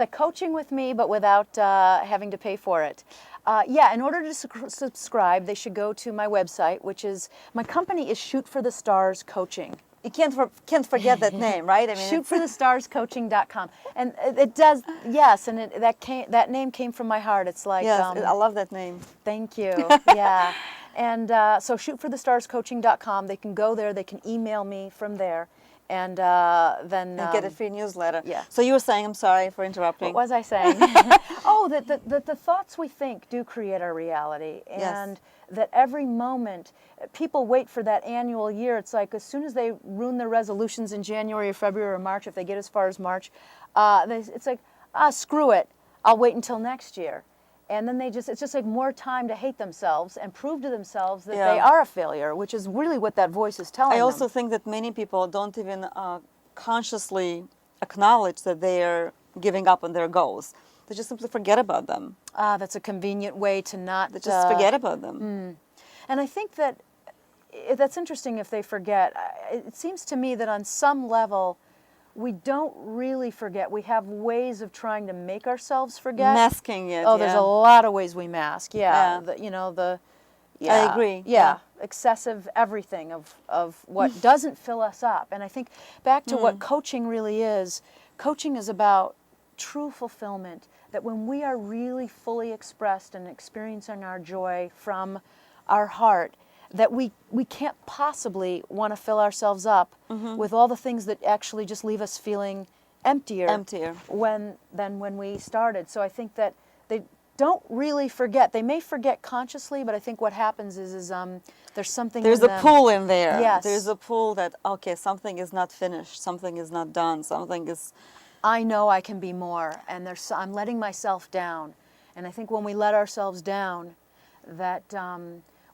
Like coaching with me, but without having to pay for it. Yeah, in order to subscribe, they should go to my website, which is, my company is Shoot for the Stars Coaching. You can't forget that name, right? I mean, shootforthestarscoaching.com. And it does, yes, and that name came from my heart. It's like, yes, I love that name. Thank you. Yeah. And so shootforthestarscoaching.com. They can go there. They can email me from there. And then... And get a free newsletter. Yeah. So you were saying, I'm sorry for interrupting. What was I saying? Oh, that the thoughts we think do create our reality. And yes. That every moment, people wait for that annual year. It's like as soon as they ruin their resolutions in January or February or March, if they get as far as March, it's like, screw it. I'll wait until next year. And then it's just like more time to hate themselves and prove to themselves that they are a failure, which is really what that voice is telling them. I also think that many people don't even consciously acknowledge that they're giving up on their goals. They just simply forget about them. That's a convenient way to not... They just forget about them. And I think that's interesting if they forget. It seems to me that on some level, we don't really forget. We have ways of trying to make ourselves forget. Masking it. Oh, there's a lot of ways we mask. Yeah. I agree. Yeah. Excessive everything of what doesn't fill us up. And I think back to what coaching really is. Coaching is about true fulfillment. That when we are really fully expressed and experiencing our joy from our heart, that we can't possibly want to fill ourselves up with all the things that actually just leave us feeling emptier than when we started. So I think that they don't really forget. They may forget consciously, but I think what happens is there's something There's a pull in there. Yes. There's a pull that, okay, something is not finished, something is not done, something is... I know I can be more, and I'm letting myself down. And I think when we let ourselves down, that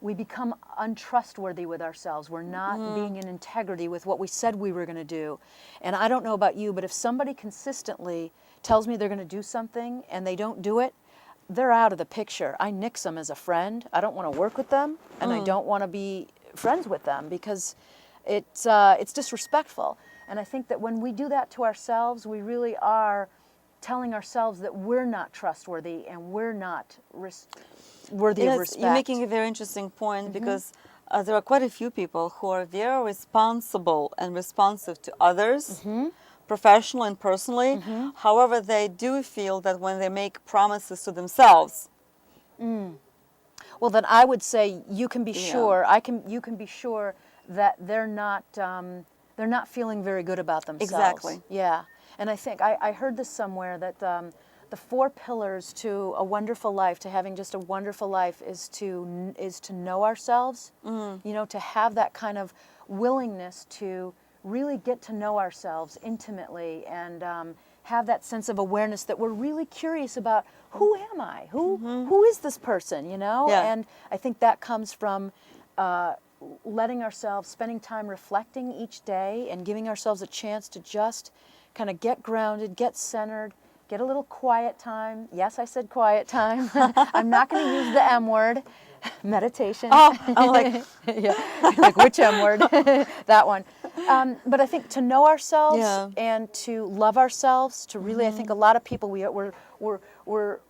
we become untrustworthy with ourselves. We're not being in integrity with what we said we were going to do. And I don't know about you, but if somebody consistently tells me they're going to do something and they don't do it, they're out of the picture. I nix them as a friend. I don't want to work with them, and I don't want to be friends with them because it's disrespectful. And I think that when we do that to ourselves, we really are telling ourselves that we're not trustworthy and we're not worthy of respect. You're making a very interesting point because there are quite a few people who are very responsible and responsive to others, professionally and personally. However, they do feel that when they make promises to themselves. Well, then I would say you can be sure. You can be sure that they're not feeling very good about themselves. Exactly. Yeah. And I think I heard this somewhere that the 4 pillars to a wonderful life, to having just a wonderful life, is to know ourselves. You know, to have that kind of willingness to really get to know ourselves intimately and have that sense of awareness that we're really curious about who am I? Who is this person? You know. Yeah. And I think that comes from letting ourselves, spending time reflecting each day and giving ourselves a chance to just kind of get grounded, get centered, get a little quiet time. Yes, I said quiet time. I'm not going to use the M word. Meditation. Oh, I'm like... like which M word? That one. But I think to know ourselves and to love ourselves, to really, I think a lot of people,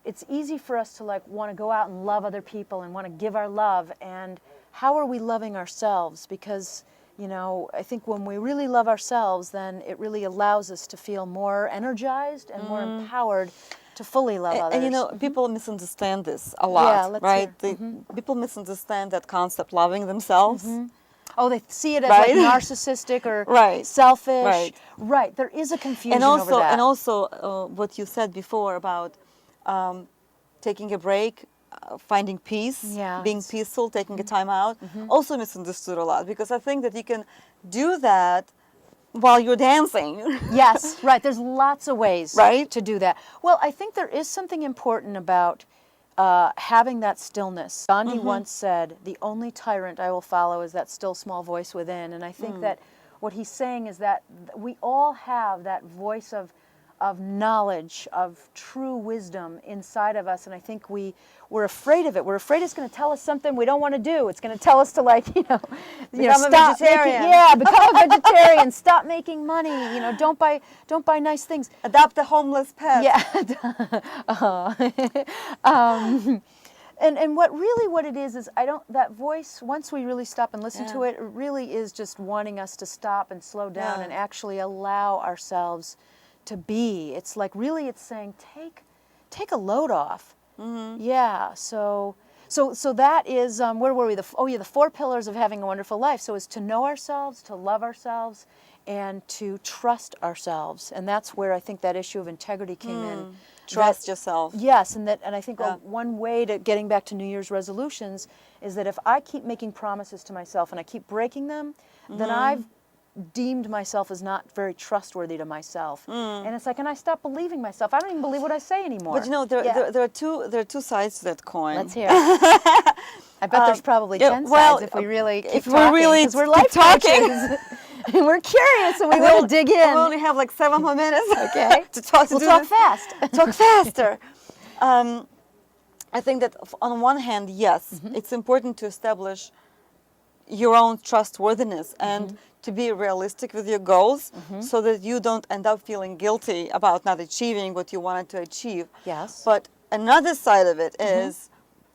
it's easy for us to like want to go out and love other people and want to give our love. And how are we loving ourselves? Because, you know, I think when we really love ourselves, then it really allows us to feel more energized and more empowered to fully love others. And you know, people misunderstand this a lot, right? People misunderstand that concept, loving themselves. Oh, they see it as like narcissistic or selfish. Right. There is a confusion over that. And also what you said before about taking a break, finding peace, being peaceful, taking a time out, also misunderstood a lot, because I think that you can do that while you're dancing. Yes, right. There's lots of ways to do that. Well, I think there is something important about having that stillness. Gandhi once said, "The only tyrant I will follow is that still small voice within." And I think that what he's saying is that we all have that voice of of knowledge, of true wisdom inside of us, and I think we're afraid of it. We're afraid it's going to tell us something we don't want to do. It's going to tell us to Become a stop vegetarian. become a vegetarian, stop making money, don't buy nice things. Adopt a homeless pet. And what it is that voice, once we really stop and listen to it really is just wanting us to stop and slow down and actually allow ourselves to be. It's like really it's saying take a load off. Yeah, so that is where were we? The 4 pillars of having a wonderful life. So is to know ourselves, to love ourselves, and to trust ourselves. And that's where I think that issue of integrity came in. Trust yourself. Yes, and I think one way to getting back to New Year's resolutions is that if I keep making promises to myself and I keep breaking them, then I've deemed myself as not very trustworthy to myself. And it's like, and I stop believing myself. I don't even believe what I say anymore. But there are two sides to that coin. Let's hear it. I bet there's probably 10 sides if we really keep talking. Because we're life coaches. And we're curious and we want to dig in. We only have like 7 more minutes to talk. We'll talk fast. Talk faster. I think that on one hand, yes, it's important to establish your own trustworthiness and to be realistic with your goals so that you don't end up feeling guilty about not achieving what you wanted to achieve. Yes. But another side of it is,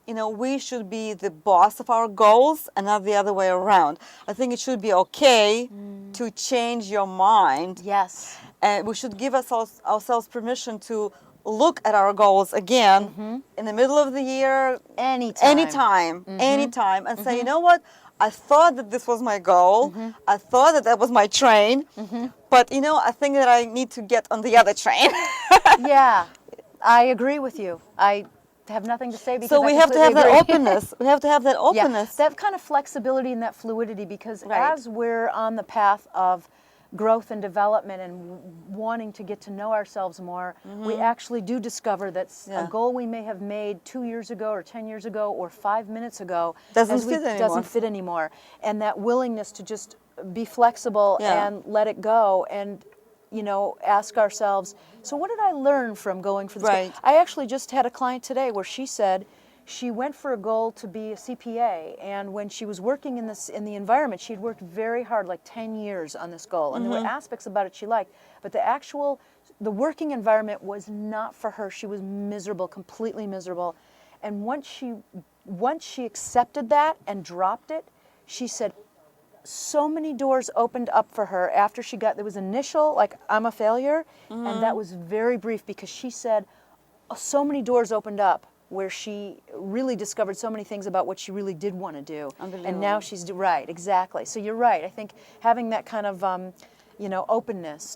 we should be the boss of our goals and not the other way around. I think it should be okay to change your mind. Yes. And we should give ourselves permission to look at our goals again in the middle of the year. Anytime. And say, you know what? I thought that this was my goal. I thought that was my train. But, I think that I need to get on the other train. Yeah, I agree with you. I have nothing to say because so we have to have that openness. We have to have that openness. Yeah, that kind of flexibility and that fluidity because as we're on the path of growth and development and wanting to get to know ourselves more, we actually do discover that a goal we may have made 2 years ago or 10 years ago or 5 minutes ago doesn't fit anymore. And that willingness to just be flexible and let it go and ask ourselves, so what did I learn from going for this goal? I actually just had a client today where she said she went for a goal to be a CPA, and when she was working in the environment, she'd worked very hard, like 10 years on this goal, and there were aspects about it she liked, but the working environment was not for her. She was miserable, completely miserable, and once she accepted that and dropped it, she said, so many doors opened up for her after there was initial, like, I'm a failure, and that was very brief because she said so many doors opened up where she really discovered so many things about what she really did want to do. And now she's right, exactly. So you're right. I think having that kind of, openness.